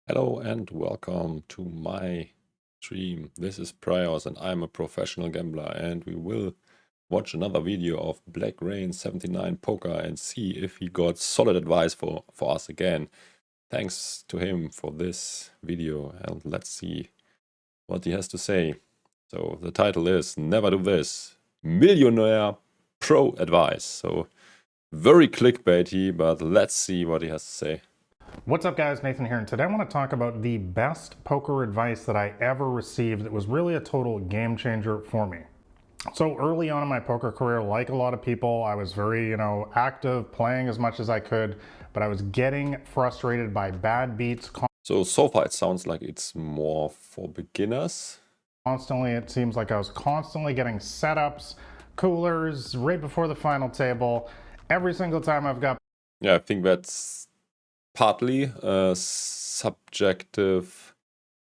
Hello and welcome to my stream. This is praios and I'm a professional gambler, and we will watch another video of Black Rain 79 Poker and see if he got solid advice for us again. Thanks to him for this video, and let's see what he has to say. So the title is Never Do This, Millionaire Pro Advice. So very clickbaity, but let's see what he has to say. What's up guys, Nathan here, and today I want to talk about the best poker advice that I ever received that was really a total game changer for me. So early on in my poker career, like a lot of people, I was very, active, playing as much as I could, but I was getting frustrated by bad beats. So far it sounds like it's more for beginners. Constantly, it seems like I was constantly getting setups, coolers, right before the final table. Every single time I've got... Yeah, I think that's partly a subjective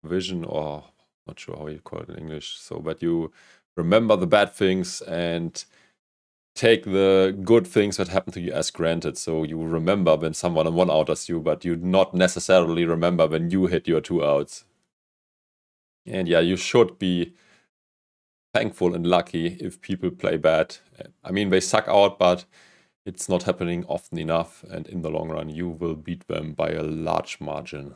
vision, or not sure how you call it in English. So that you remember the bad things and take the good things that happen to you as granted. So you remember when someone one outers you, but you not necessarily remember when you hit your 2 outs. And yeah, you should be thankful and lucky if people play bad. I mean, they suck out, but it's not happening often enough, and in the long run you will beat them by a large margin.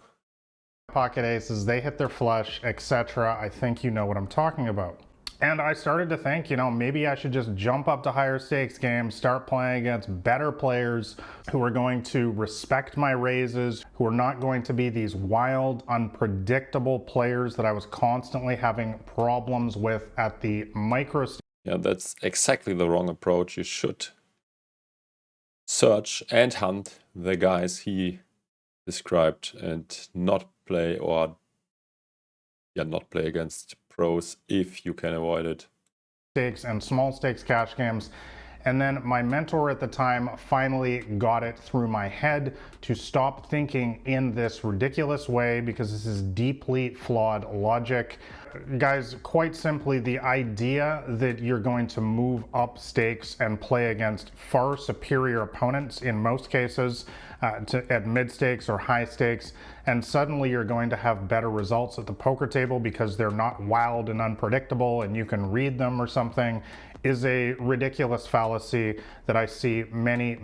Pocket aces, they hit their flush, etc. I think you know what I'm talking about. And I started to think, maybe I should just jump up to higher stakes games, start playing against better players who are going to respect my raises, who are not going to be these wild, unpredictable players that I was constantly having problems with at the micro stage. Yeah, that's exactly the wrong approach. You should search and hunt the guys he described and not play against pros if you can avoid it. Stakes and small stakes cash games. And then my mentor at the time finally got it through my head to stop thinking in this ridiculous way, because this is deeply flawed logic. Guys, quite simply, the idea that you're going to move up stakes and play against far superior opponents in most cases at mid stakes or high stakes, and suddenly you're going to have better results at the poker table because they're not wild and unpredictable and you can read them or something, is a ridiculous fallacy that I see many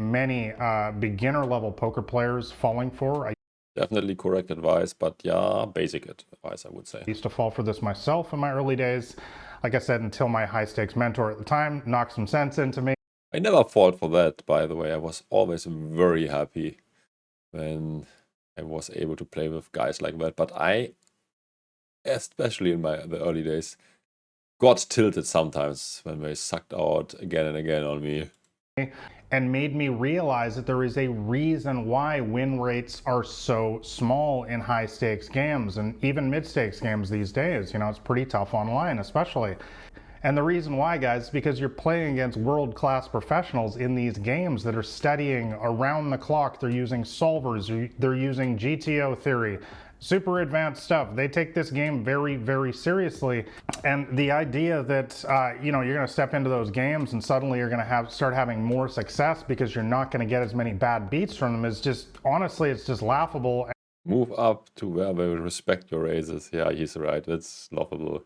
beginner level poker players falling for. Definitely correct advice, but yeah, basic advice, I would say. I used to fall for this myself in my early days, like I said, until my high stakes mentor at the time knocked some sense into me. I never fall for that, by the way. I was always very happy when I was able to play with guys like that, but I, especially in the early days, got tilted sometimes when they sucked out again and again on me. And made me realize that there is a reason why win rates are so small in high stakes games and even mid stakes games these days. It's pretty tough online, especially. And the reason why, guys, is because you're playing against world-class professionals in these games that are studying around the clock. They're using solvers, they're using GTO theory, super advanced stuff. They take this game very seriously. And the idea that you're going to step into those games and suddenly you're going to start having more success because you're not going to get as many bad beats from them is just, honestly, it's just laughable. Move up to where they respect your raises. Yeah, he's right. That's laughable.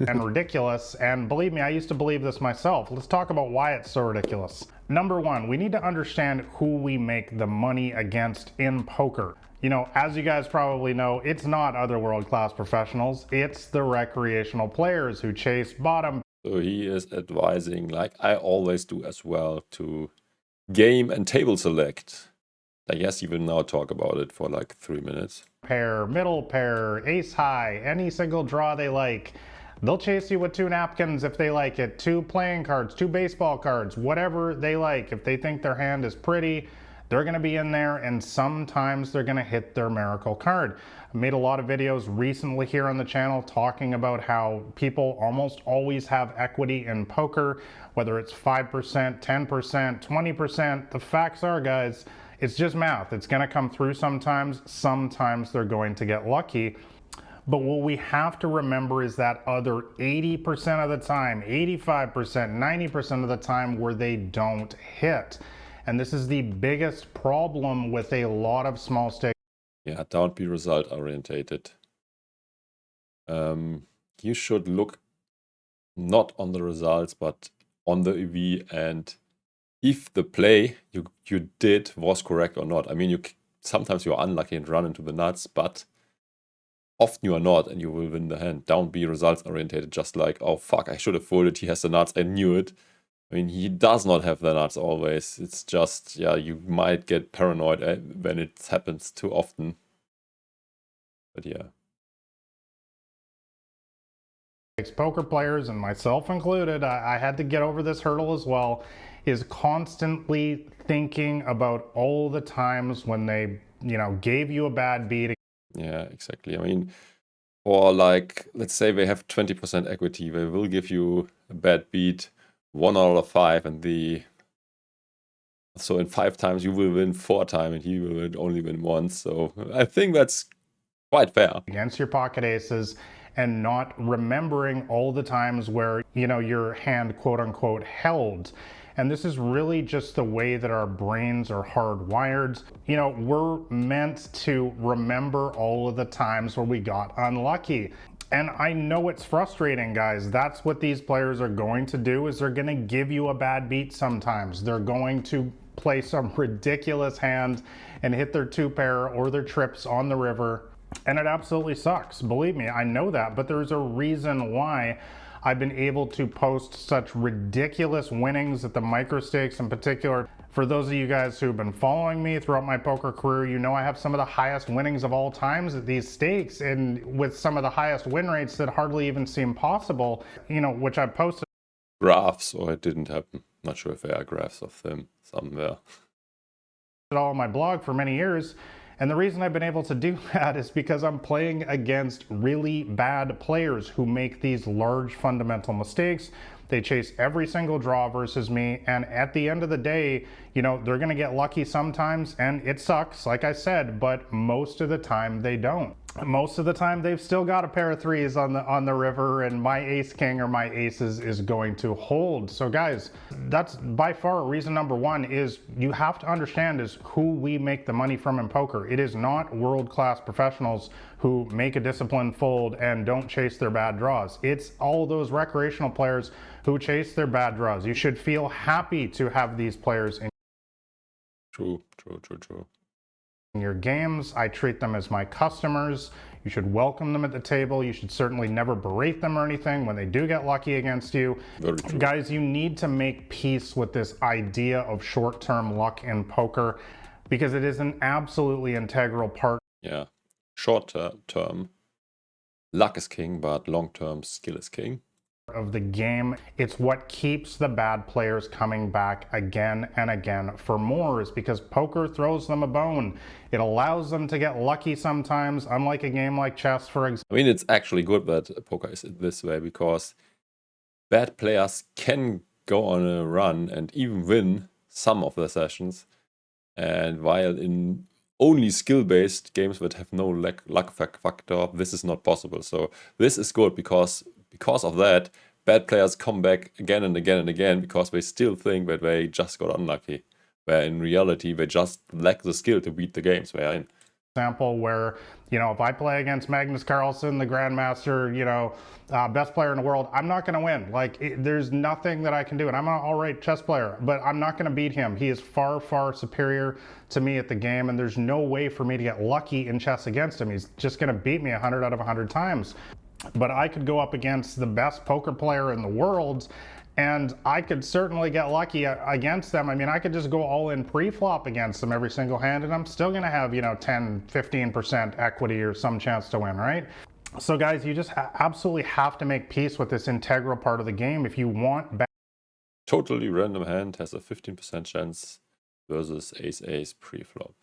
And ridiculous. And believe me, I used to believe this myself. Let's talk about why it's so ridiculous. Number one, we need to understand who we make the money against in poker. As you guys probably know, it's not other world-class professionals. It's the recreational players who chase bottom. So he is advising, like I always do as well, to game and table select. I guess he will now talk about it for like 3 minutes. Pair, middle pair, ace high, any single draw they like. They'll chase you with 2 napkins if they like it, 2 playing cards, 2 baseball cards, whatever they like. If they think their hand is pretty, they're going to be in there, and sometimes they're going to hit their miracle card. I made a lot of videos recently here on the channel talking about how people almost always have equity in poker, whether it's 5%, 10%, 20%. The facts are, guys, it's just math. It's going to come through sometimes. Sometimes they're going to get lucky. But what we have to remember is that other 80% of the time, 85%, 90% of the time where they don't hit. And this is the biggest problem with a lot of small stake Yeah, don't be result orientated. You should look not on the results, but on the EV, and if the play you did was correct or not. I mean, sometimes you're unlucky and run into the nuts, but often you are not, and you will win the hand. Don't be results orientated, just like, oh fuck, I should have folded, he has the nuts, I knew it. I mean, he does not have the nuts always. It's just, yeah, you might get paranoid when it happens too often. But yeah. Poker players, and myself included, I had to get over this hurdle as well, is constantly thinking about all the times when they, gave you a bad beat. Yeah, exactly. I mean, or like, let's say they have 20% equity, they will give you a bad beat 1 out of 5, and so in 5 times you will win 4 times and he will only win once. So I think that's quite fair. Against your pocket aces, and not remembering all the times where, your hand quote unquote held. And this is really just the way that our brains are hardwired. We're meant to remember all of the times where we got unlucky. And I know it's frustrating, guys. That's what these players are going to do, is they're going to give you a bad beat sometimes. They're going to play some ridiculous hand and hit their 2-pair or their trips on the river. And it absolutely sucks. Believe me, I know that, but there's a reason why I've been able to post such ridiculous winnings at the micro stakes in particular. For those of you guys who've been following me throughout my poker career, you know I have some of the highest winnings of all times at these stakes, and with some of the highest win rates that hardly even seem possible, which I posted. Graphs, or it didn't happen. Not sure if there are graphs of them somewhere. All on my blog for many years. And the reason I've been able to do that is because I'm playing against really bad players who make these large fundamental mistakes. They chase every single draw versus me, and at the end of the day, they're going to get lucky sometimes, and it sucks, like I said, but most of the time they don't. Most of the time they've still got a pair of 3s on the river, and my ace king or my aces is going to hold. So guys, that's by far reason number 1, is you have to understand is who we make the money from in poker. It is not world-class professionals who make a disciplined fold and don't chase their bad draws. It's all those recreational players who chase their bad draws. You should feel happy to have these players in True. your games. I treat them as my customers. You should welcome them at the table. You should certainly never berate them or anything when they do get lucky against you. Very true. Guys, you need to make peace with this idea of short-term luck in poker, because it is an absolutely integral part. Yeah. Short term, luck is king, but long term, skill is king. Of the game. It's what keeps the bad players coming back again and again for more, is because poker throws them a bone. It allows them to get lucky sometimes, unlike a game like chess, for example. I mean, it's actually good that poker is this way, because bad players can go on a run and even win some of the sessions, and while in only skill-based games that have no luck factor, this is not possible. So this is good, because of that, bad players come back again and again and again, because they still think that they just got unlucky, where in reality they just lack the skill to beat the games they are in. Example where, if I play against Magnus Carlsen, the Grandmaster, best player in the world, I'm not going to win. There's nothing that I can do. And I'm an all right chess player, but I'm not going to beat him. He is far, far superior to me at the game, and there's no way for me to get lucky in chess against him. He's just going to beat me 100 out of 100 times. But I could go up against the best poker player in the world, and I could certainly get lucky against them. I mean, I could just go all in pre-flop against them every single hand, and I'm still going to have, 10, 15% equity or some chance to win, right? So guys, you just absolutely have to make peace with this integral part of the game if you want. Totally random hand has a 15% chance versus ace pre-flop.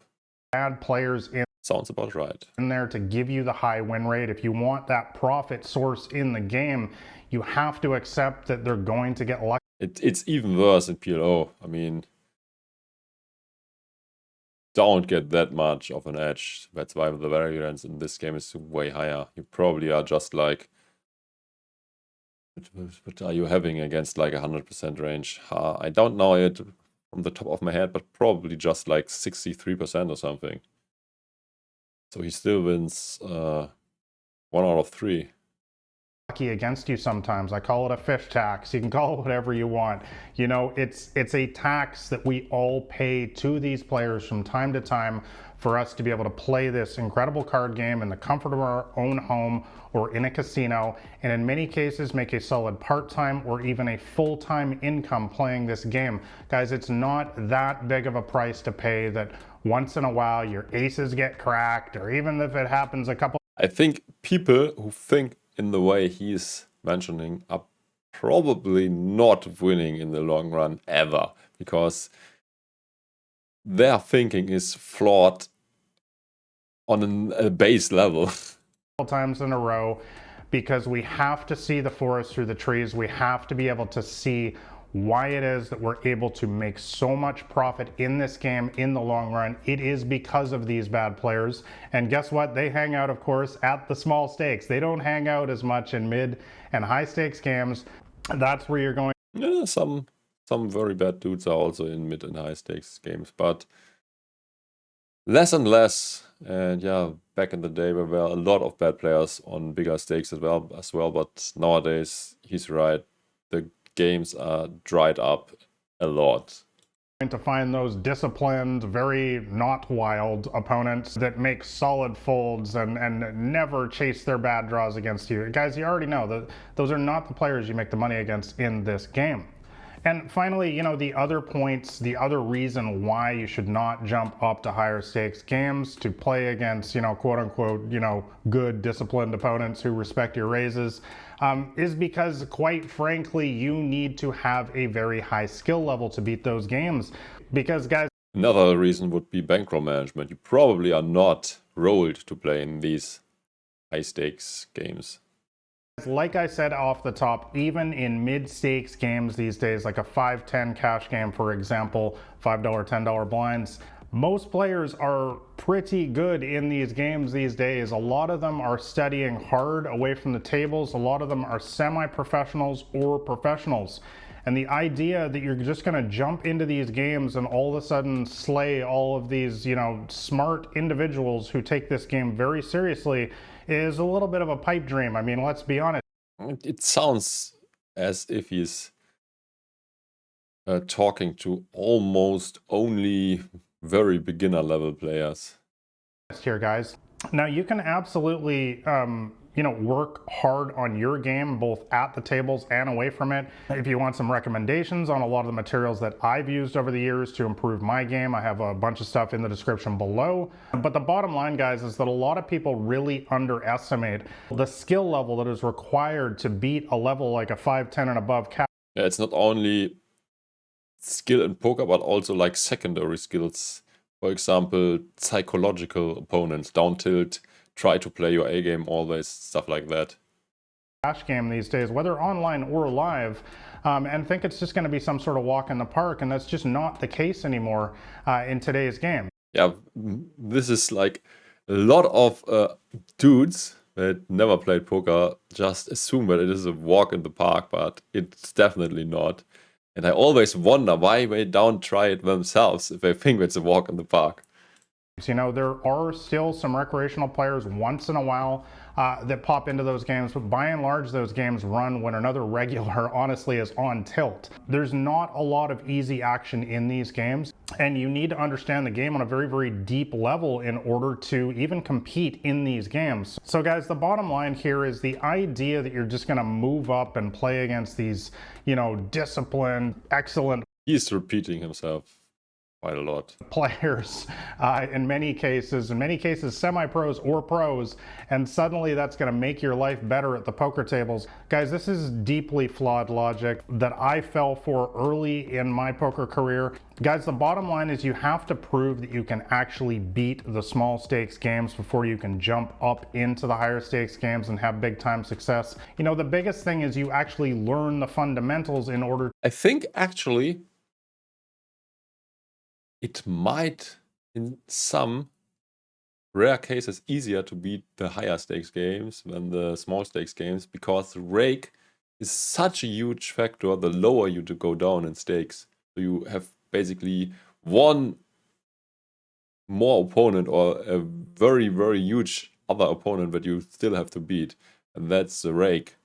Bad players in Sounds about right. In there to give you the high win rate. If you want that profit source in the game, you have to accept that they're going to get lucky. It's even worse in PLO. I mean, don't get that much of an edge. That's why the variance in this game is way higher. You probably are just like, what are you having against like 100% range? I don't know it from the top of my head, but probably just like 63% or something. So he still wins 1 out of 3. Against you sometimes. I call it a fish tax. You can call it whatever you want. You know, it's a tax that we all pay to these players from time to time for us to be able to play this incredible card game in the comfort of our own home or in a casino, and in many cases make a solid part-time or even a full-time income playing this game. Guys, it's not that big of a price to pay that once in a while your aces get cracked, or even if it happens a couple. I think people who think in the way he's mentioning are probably not winning in the long run ever, because their thinking is flawed on a base level. Times in a row, because we have to see the forest through the trees. We have to be able to see why it is that we're able to make so much profit in this game in the long run. It is because of these bad players. And guess what? They hang out, of course, at the small stakes. They don't hang out as much in mid and high stakes games. That's where you're going. Yeah, some very bad dudes are also in mid and high stakes games, but less and less. And yeah, back in the day there were a lot of bad players on bigger stakes as well, but nowadays he's right. The games are dried up a lot. To find those disciplined, very not wild opponents that make solid folds and never chase their bad draws against you. Guys, you already know that those are not the players you make the money against in this game. And finally, you know, the other points, the other reason why you should not jump up to higher stakes games to play against, you know, quote unquote, you know, good disciplined opponents who respect your raises, is because, quite frankly, you need to have a very high skill level to beat those games. Because, guys, another reason would be bankroll management. You probably are not rolled to play in these high stakes games. Like I said off the top, even in mid-stakes games these days, like a 5-10 cash game, for example, $5, $10 blinds, most players are pretty good in these games these days. A lot of them are studying hard away from the tables. A lot of them are semi-professionals or professionals. And the idea that you're just going to jump into these games and all of a sudden slay all of these, you know, smart individuals who take this game very seriously is a little bit of a pipe dream. I mean, let's be honest. It sounds as if he's talking to almost only very beginner level players. Here, guys. Now, you can absolutely you know, work hard on your game, both at the tables and away from it. If you want some recommendations on a lot of the materials that I've used over the years to improve my game, I have a bunch of stuff in the description below. But the bottom line, guys, is that a lot of people really underestimate the skill level that is required to beat a level like a 5, 10 and above cap. Yeah, it's not only skill in poker, but also like secondary skills. For example, psychological opponents, down tilt, try to play your A game always, stuff like that. Cash game these days, whether online or live, and think it's just going to be some sort of walk in the park, and that's just not the case anymore in today's game. Yeah, this is like a lot of dudes that never played poker just assume that it is a walk in the park, but it's definitely not. And I always wonder why they don't try it themselves if they think it's a walk in the park. You know, there are still some recreational players once in a while that pop into those games, but by and large, those games run when another regular honestly is on tilt. There's not a lot of easy action in these games, and you need to understand the game on a very, very deep level in order to even compete in these games. So guys, the bottom line here is the idea that you're just going to move up and play against these, you know, disciplined, excellent. He's repeating himself quite a lot. Players in many cases semi-pros or pros, and suddenly that's going to make your life better at the poker tables. Guys, this is deeply flawed logic that I fell for early in my poker career. Guys, the bottom line is you have to prove that you can actually beat the small stakes games before you can jump up into the higher stakes games and have big time success. You know, the biggest thing is you actually learn the fundamentals in order. I think actually it might, in some rare cases, easier to beat the higher stakes games than the small stakes games, because the rake is such a huge factor the lower you to go down in stakes. So you have basically one more opponent or a very, very huge other opponent that you still have to beat. And that's the rake.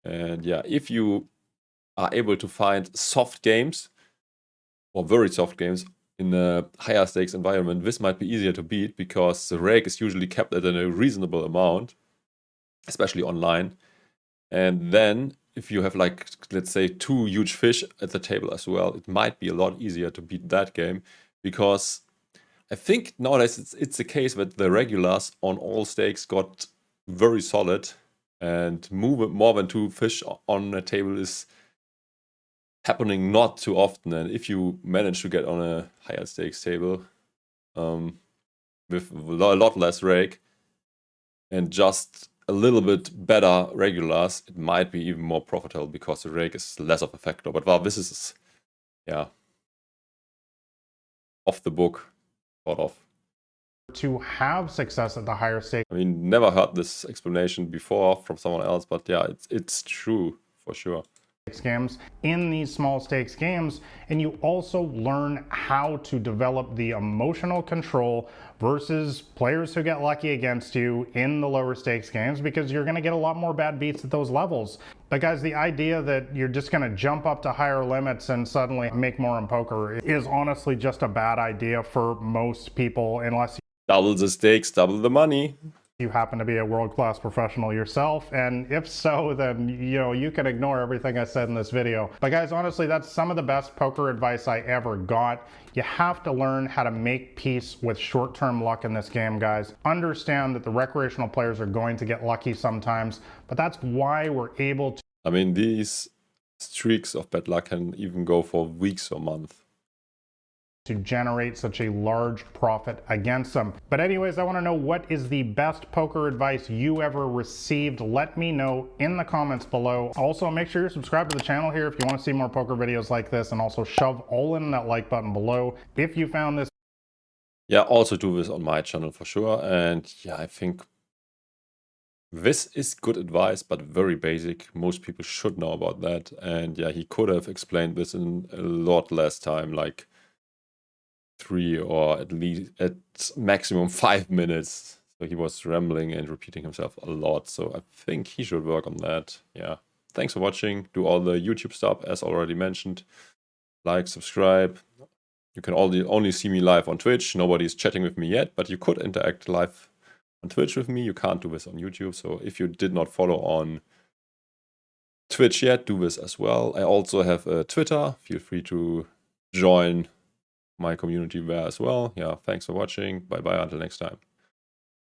And yeah, if you are able to find soft games or very soft games in a higher stakes environment, this might be easier to beat because the rake is usually kept at a reasonable amount, especially online. And then if you have, like, let's say 2 huge fish at the table as well, it might be a lot easier to beat that game, because I think nowadays it's the case that the regulars on all stakes got very solid, and move more than 2 fish on a table is happening not too often. And if you manage to get on a higher stakes table with a lot less rake and just a little bit better regulars, it might be even more profitable because the rake is less of a factor. But wow, this is, yeah, off the book, sort of. To have success at the higher stakes I mean, never heard this explanation before from someone else, but yeah, it's true for sure. games in these small stakes games, and you also learn how to develop the emotional control versus players who get lucky against you in the lower stakes games, because you're going to get a lot more bad beats at those levels. But guys, the idea that you're just going to jump up to higher limits and suddenly make more in poker is honestly just a bad idea for most people, unless Double the stakes, double the money. you happen to be a world-class professional yourself, and if so, then you can ignore everything I said in this video. But guys, honestly, that's some of the best poker advice I ever got. You have to learn how to make peace with short-term luck in this game, guys. Understand that the recreational players are going to get lucky sometimes, but that's why we're able to... I mean, these streaks of bad luck can even go for weeks or months to generate such a large profit against them. But anyways, I want to know, what is the best poker advice you ever received? Let me know in the comments below. Also, make sure you're subscribed to the channel here if you want to see more poker videos like this, and also shove all in that like button below if you found this. Yeah, also do this on my channel for sure. And yeah, I think this is good advice, but very basic. Most people should know about that. And yeah, he could have explained this in a lot less time, like 3 or at least at maximum 5 minutes. So he was rambling and repeating himself a lot. So I think he should work on that. Yeah. Thanks for watching. Do all the YouTube stuff as already mentioned. Like, subscribe. You can only see me live on Twitch. Nobody's chatting with me yet, but you could interact live on Twitch with me. You can't do this on YouTube. So if you did not follow on Twitch yet, do this as well. I also have a Twitter. Feel free to join my community there as well. Yeah, thanks for watching. Bye bye, until next time.